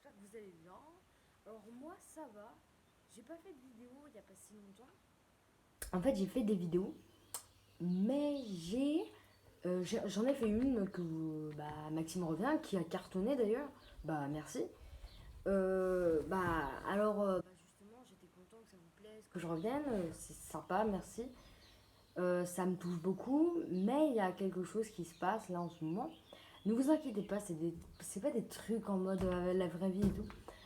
j'espère que vous allez bien. Alors moi ça va, j'ai pas fait de vidéo il y a pas si longtemps. En fait j'ai fait des vidéos, mais j'en ai fait une que Maxime revient, qui a cartonné d'ailleurs, bah merci. Justement j'étais content que ça vous plaise, que je revienne, c'est sympa, merci. Ça me touche beaucoup, mais il y a quelque chose qui se passe là en ce moment. Ne vous inquiétez pas, c'est pas des trucs en mode la vraie vie et tout.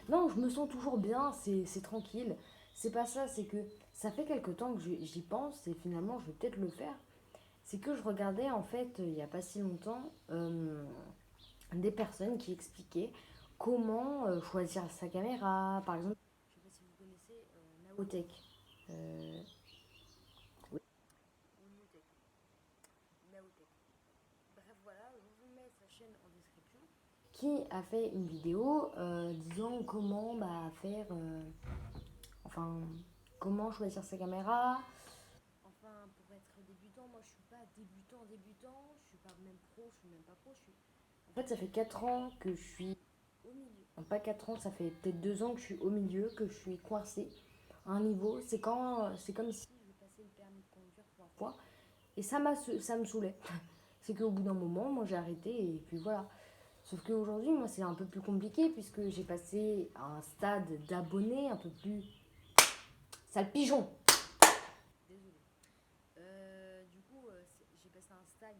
Non, je me sens toujours bien, c'est tranquille. C'est pas ça, c'est que ça fait quelque temps que j'y pense et finalement je vais peut-être le faire. C'est que je regardais en fait, il y a pas si longtemps, des personnes qui expliquaient comment choisir sa caméra. Par exemple, je sais pas si vous connaissez Naotech. Euh, oui, ou Newtech. Naotech. Bref, voilà, je vous mets sa chaîne en description. Qui a fait une vidéo disant comment faire, enfin, comment choisir sa caméra. Enfin, pour être débutant, moi je suis pas débutant, je suis pas même pro, je suis même pas pro. En fait, ça fait 4 ans que je suis au milieu. Non, pas 4 ans, ça fait peut-être 2 ans que je suis au milieu, que je suis coincée à un niveau. C'est comme si je passais le permis de conduire 3 fois. Et ça me saoulait. C'est qu'au bout d'un moment, moi j'ai arrêté et puis voilà. Sauf qu'aujourd'hui, moi c'est un peu plus compliqué puisque j'ai passé à un stade d'abonné un peu plus. Sale pigeon. Désolée. Du coup, j'ai passé un stade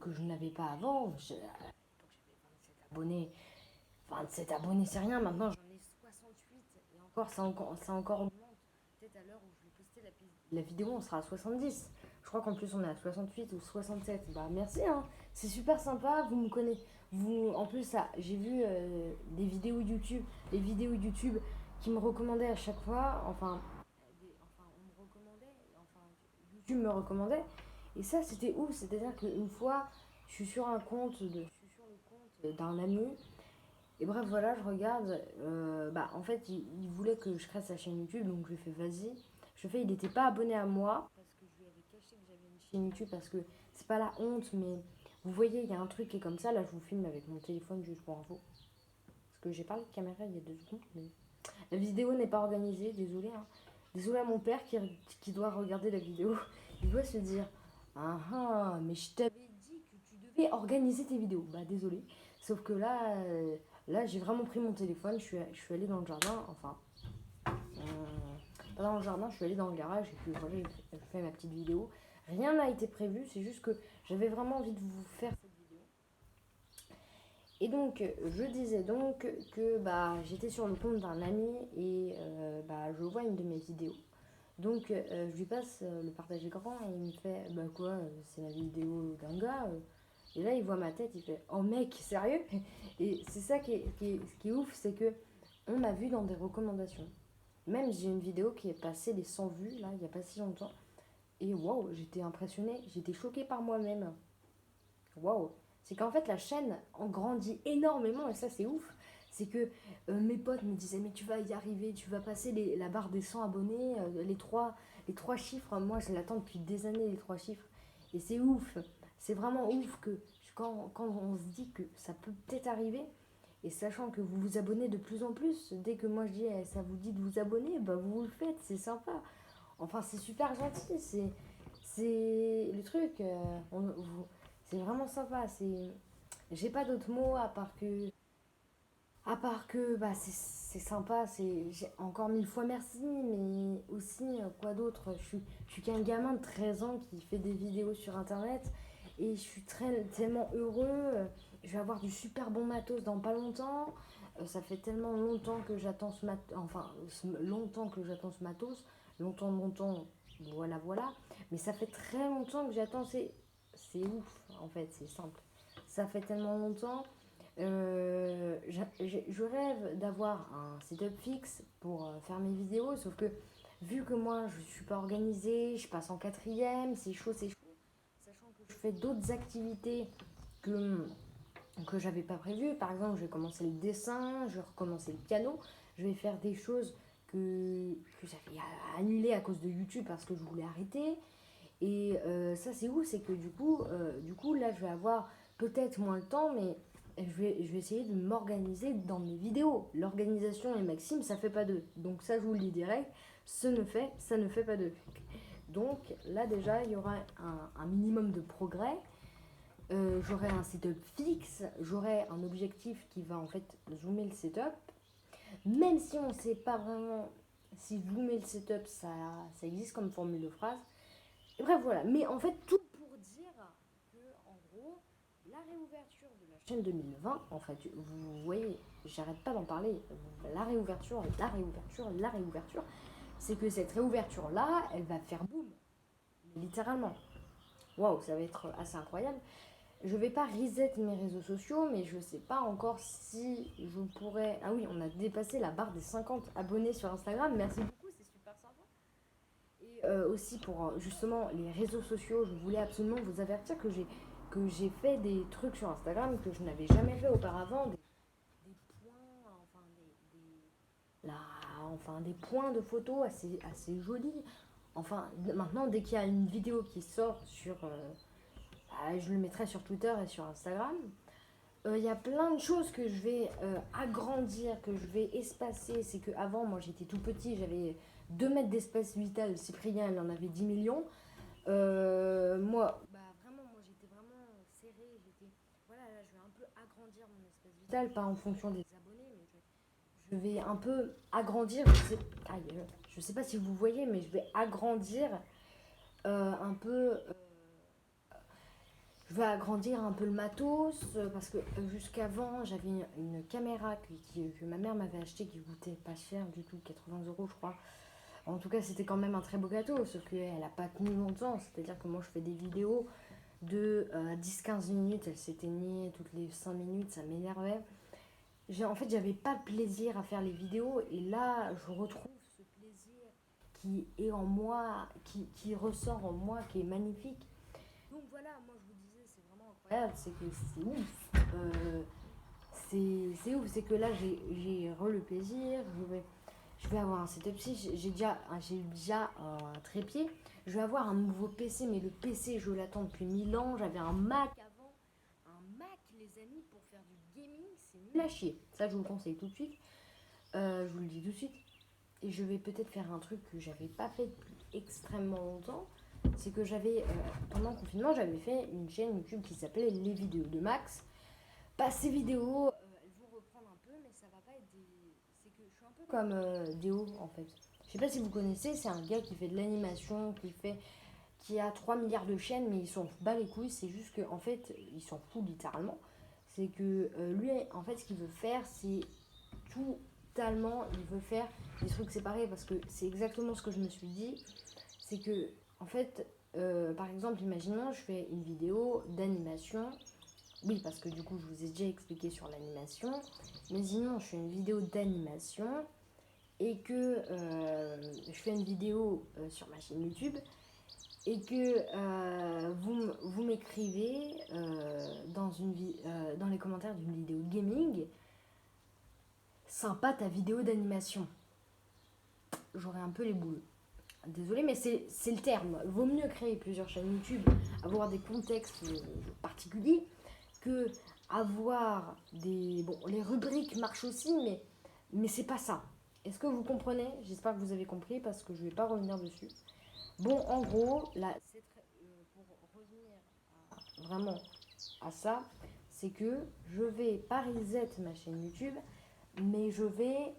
que je n'avais pas avant. À l'époque, j'avais 27 abonnés. 27 abonnés, c'est rien. Maintenant, j'en ai 68. Et encore, ça encore augmente. Peut-être à l'heure où je vais poster la vidéo, on sera à 70. Je crois qu'en plus, on est à 68 ou 67. Bah, merci, hein. C'est super sympa. Vous me connaissez. En plus, ça, j'ai vu des vidéos YouTube. Les vidéos YouTube qui me recommandaient à chaque fois. On me recommandait. Enfin, YouTube me recommandait. Et ça, c'était ouf. C'est-à-dire qu'une fois, je suis sur le compte d'un ami et bref, voilà, je regarde. En fait, il voulait que je crée sa chaîne YouTube, donc je lui ai fait vas-y. Il n'était pas abonné à moi, parce que je lui avais caché que j'avais une chaîne YouTube, parce que c'est pas la honte, mais vous voyez, il y a un truc qui est comme ça. Là, je vous filme avec mon téléphone juste pour info. Parce que j'ai parlé de caméra il y a 2 secondes, mais la vidéo n'est pas organisée, désolé. Hein. Désolé à mon père qui doit regarder la vidéo. Il doit se dire ah ah, mais je t'avais dit que tu devais organiser tes vidéos. Bah, désolé. Sauf que là j'ai vraiment pris mon téléphone, je suis allée dans le jardin, enfin, pas dans le jardin, je suis allée dans le garage et puis voilà, j'ai fait ma petite vidéo. Rien n'a été prévu, c'est juste que j'avais vraiment envie de vous faire cette vidéo. Et donc, je disais donc que j'étais sur le compte d'un ami et je vois une de mes vidéos. Donc, je lui passe le partage écran et il me fait bah quoi, c'est la vidéo d'un gars. Et là, il voit ma tête, il fait oh mec, sérieux. Et c'est ça qui est ouf, c'est que on m'a vu dans des recommandations. Même j'ai une vidéo qui est passée les 100 vues, là, il n'y a pas si longtemps. Et waouh, j'étais impressionnée, j'étais choquée par moi-même. Waouh. C'est qu'en fait, la chaîne en grandit énormément et ça, c'est ouf. C'est que mes potes me disaient, mais tu vas y arriver, tu vas passer la barre des 100 abonnés, les trois chiffres. Moi, je l'attends depuis des années, les 3 chiffres. Et c'est ouf. C'est vraiment ouf que quand on se dit que ça peut peut-être arriver, et sachant que vous vous abonnez de plus en plus, dès que moi je dis ça vous dit de vous abonner, bah vous le faites, c'est sympa. Enfin, c'est super gentil, c'est le truc. C'est vraiment sympa. J'ai pas d'autres mots à part que c'est sympa. Encore 1000 fois merci, mais aussi quoi d'autre. Je suis qu'un gamin de 13 ans qui fait des vidéos sur internet et je suis tellement heureux. Je vais avoir du super bon matos dans pas longtemps. Ça fait tellement longtemps que j'attends ce matos. Enfin, longtemps que j'attends ce matos. Longtemps, longtemps. Voilà, voilà. Mais ça fait très longtemps que j'attends. C'est ouf, en fait, c'est simple. Ça fait tellement longtemps. Je rêve d'avoir un setup fixe pour faire mes vidéos, sauf que vu que moi je suis pas organisée, je passe en quatrième, c'est chaud, c'est chaud. Sachant que je fais d'autres activités que, que j'avais pas prévues. Par exemple, je vais commencer le dessin, je vais recommencer le piano, je vais faire des choses que j'avais annulées à cause de YouTube parce que je voulais arrêter. Et ça, c'est où? C'est que du coup, là, je vais avoir peut-être moins le temps, mais je vais essayer de m'organiser dans mes vidéos. L'organisation et Maxime, ça fait pas deux. Donc ça, je vous le dis direct, ça ne fait pas deux. Donc là déjà, il y aura un minimum de progrès. J'aurai un setup fixe, j'aurai un objectif qui va en fait zoomer le setup. Même si on ne sait pas vraiment si zoomer le setup, ça existe comme formule de phrase. Et bref, voilà. Mais en fait, tout pour dire que, en gros, la réouverture de la chaîne 2020, en fait, vous voyez, j'arrête pas d'en parler. La réouverture, c'est que cette réouverture-là, elle va faire boum. Littéralement. Waouh, ça va être assez incroyable. Je vais pas reset mes réseaux sociaux, mais je sais pas encore si je pourrais. Ah oui, on a dépassé la barre des 50 abonnés sur Instagram. Merci beaucoup, c'est super sympa. Et aussi pour justement les réseaux sociaux, je voulais absolument vous avertir que j'ai fait des trucs sur Instagram que je n'avais jamais fait auparavant, des points, enfin des points de photos assez jolis. Enfin, maintenant, dès qu'il y a une vidéo qui sort sur je le mettrai sur Twitter et sur Instagram. Il y a plein de choses que je vais agrandir, que je vais espacer. C'est que avant, moi j'étais tout petit, j'avais 2 mètres d'espace vital. Cyprien, il en avait 10 millions. Moi, vraiment, moi j'étais vraiment serré. Voilà, là, je vais un peu agrandir mon espace vital, pas en fonction des abonnés, mais je vais un peu agrandir. Je sais pas si vous voyez, mais je vais agrandir un peu. Je vais agrandir un peu le matos parce que jusqu'avant j'avais une caméra que ma mère m'avait achetée qui coûtait pas cher du tout, 80 € je crois. En tout cas c'était quand même un très beau gâteau, sauf qu'elle n'a pas tenu longtemps, c'est-à-dire que moi je fais des vidéos de 10-15 minutes, elle s'éteignait toutes les 5 minutes, ça m'énervait. En fait j'avais pas de plaisir à faire les vidéos et là je retrouve ce plaisir qui est en moi, qui ressort en moi, qui est magnifique. Donc voilà, moi je vous disais, c'est vraiment incroyable, c'est que c'est ouf. C'est ouf, c'est que là j'ai le plaisir, je vais avoir un setup, si j'ai déjà un trépied, je vais avoir un nouveau PC, mais le PC je l'attends depuis 1000 ans, j'avais un Mac avant, un Mac les amis pour faire du gaming, c'est nul à chier, ça je vous le conseille tout de suite, je vous le dis tout de suite, et je vais peut-être faire un truc que j'avais pas fait depuis extrêmement longtemps. C'est que pendant le confinement, j'avais fait une chaîne YouTube qui s'appelait Les Vidéos de Max. Ces vidéos, elles vont reprendre un peu, mais ça va pas être des. C'est que je suis un peu comme Déo en fait. Je sais pas si vous connaissez, c'est un gars qui fait de l'animation, qui a 3 milliards de chaînes, mais il s'en bat les couilles. C'est juste qu'en fait, il s'en fout littéralement. C'est que lui, en fait, ce qu'il veut faire, c'est totalement. Il veut faire des trucs séparés parce que c'est exactement ce que je me suis dit. C'est que en fait, par exemple, imaginons, je fais une vidéo d'animation. Oui, parce que du coup, je vous ai déjà expliqué sur l'animation. Imaginons, je fais une vidéo d'animation et que je fais une vidéo sur ma chaîne YouTube et que vous m'écrivez dans les commentaires d'une vidéo gaming. Sympa ta vidéo d'animation. J'aurais un peu les boules. Désolée, mais c'est le terme. Il vaut mieux créer plusieurs chaînes YouTube, avoir des contextes particuliers, que avoir des... Bon, les rubriques marchent aussi, mais c'est pas ça. Est-ce que vous comprenez? J'espère que vous avez compris, parce que je vais pas revenir dessus. Bon, en gros, là, pour revenir vraiment à ça, c'est que je vais pas reset ma chaîne YouTube, mais je vais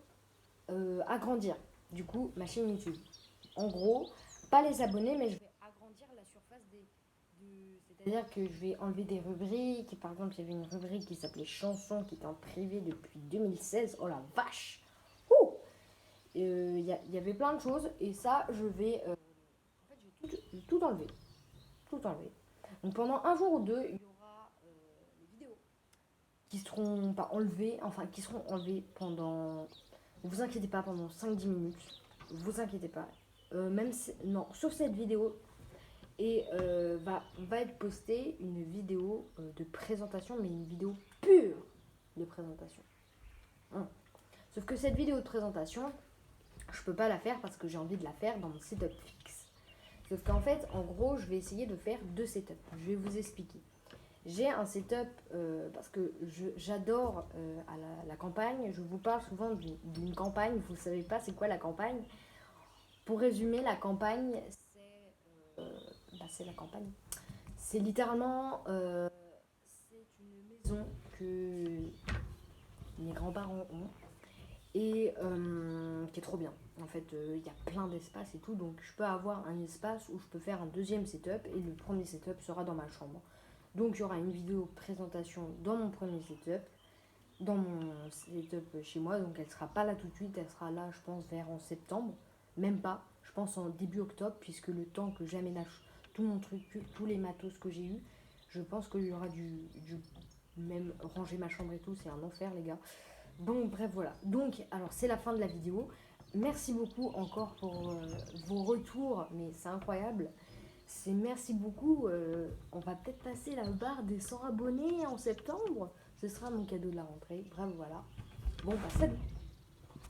agrandir, du coup, ma chaîne YouTube. En gros, pas les abonnés, mais je vais agrandir la surface c'est-à-dire que je vais enlever des rubriques. Par exemple, il y avait une rubrique qui s'appelait Chansons, qui était en privé depuis 2016. Oh la vache! Il y avait plein de choses, et ça, je vais... en fait, je vais tout enlever. Tout enlever. Donc pendant un jour ou deux, il y aura les vidéos qui seront pas enlevées, enfin, qui seront enlevées pendant... Ne vous inquiétez pas, pendant 5-10 minutes. Vous inquiétez pas. Non, sur cette vidéo, et va être postée une vidéo de présentation, mais une vidéo pure de présentation. Sauf que cette vidéo de présentation, je peux pas la faire parce que j'ai envie de la faire dans mon setup fixe. Sauf qu'en fait, en gros, je vais essayer de faire 2 setups. Je vais vous expliquer. J'ai un setup parce que j'adore la campagne. Je vous parle souvent d'une campagne. Vous ne savez pas c'est quoi la campagne. Pour résumer, la campagne, c'est la campagne. C'est littéralement c'est une maison que mes grands-parents ont et qui est trop bien. En fait, il y a plein d'espace et tout, donc je peux avoir un espace où je peux faire un deuxième setup et le premier setup sera dans ma chambre. Donc il y aura une vidéo présentation dans mon premier setup, dans mon setup chez moi, donc elle sera pas là tout de suite, elle sera là je pense vers en septembre, même pas, je pense en début octobre, puisque le temps que j'aménage tout mon truc, tous les matos que j'ai eu, je pense qu'il y aura du même ranger ma chambre et tout, c'est un enfer les gars. Donc bref voilà, donc alors c'est la fin de la vidéo. Merci beaucoup encore pour vos retours, mais c'est incroyable. C'est merci beaucoup. On va peut-être passer la barre des 100 abonnés en septembre. Ce sera mon cadeau de la rentrée. Bref voilà. Bon bah salut.